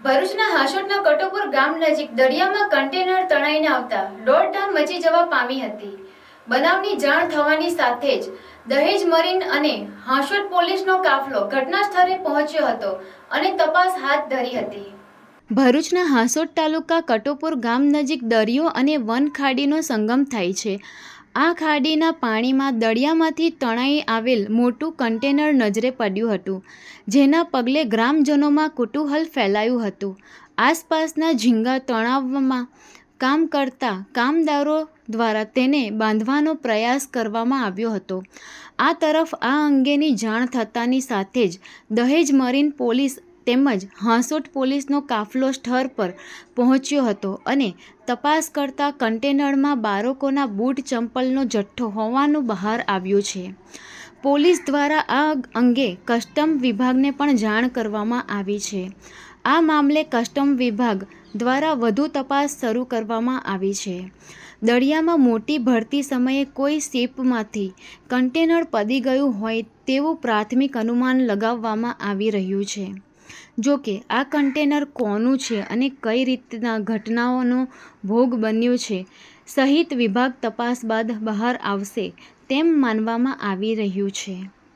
ભરૂચના હાંસોટના કટોપુર ગામ નજીક દરિયામાં કન્ટેનર તણાઈને આવતા દોડધામ મચી જવા પામી હતી। બનાવની જાણ થવાની સાથે જ દહેજ મરીન અને હાંસોટ પોલીસનો કાફલો ઘટના સ્થળે પહોંચ્યો હતો અને તપાસ હાથ ધરી હતી। ભરૂચના હાંસોટ તાલુકા કટોપુર ગામ નજીક દરિયો અને વન ખાડીનો સંગમ થાય છે। આ ખાડીના પાણીમાં દરિયામાંથી તણાઈ આવેલ મોટું કન્ટેનર નજરે પડ્યું હતું, જેના પગલે ગ્રામજનોમાં કુતૂહલ ફેલાયું હતું। આસપાસના ઝીંગા તળાવમાં કામ કરતા કામદારો દ્વારા તેને બાંધવાનો પ્રયાસ કરવામાં આવ્યો હતો। આ તરફ આ અંગેની જાણ થતાની સાથે જ દહેજ મરીન પોલીસ તેમજ હાંસોટ પોલીસનો કાફલો સ્થળ પર પહોંચ્યો હતો અને તપાસ કરતા કન્ટેનરમાં બાળકોના બૂટ ચંપલનો જથ્થો હોવાનું બહાર આવ્યું છે। પોલીસ દ્વારા આ અંગે કસ્ટમ વિભાગને પણ જાણ કરવામાં આવી છે। આ મામલે કસ્ટમ વિભાગ દ્વારા વધુ તપાસ શરૂ કરવામાં આવી છે। દરિયામાં મોટી ભરતી સમયે કોઈ શિપમાંથી કન્ટેનર પડી ગયું હોય તેવું પ્રાથમિક અનુમાન લગાવવામાં આવી રહ્યું છે। જો કે આ કન્ટેનર કોનું છે અને કઈ રીતના ઘટનાઓનો ભોગ બન્યું છે સહિત વિભાગ તપાસ બાદ બહાર આવશે તેમ માનવામાં આવી રહ્યું છે।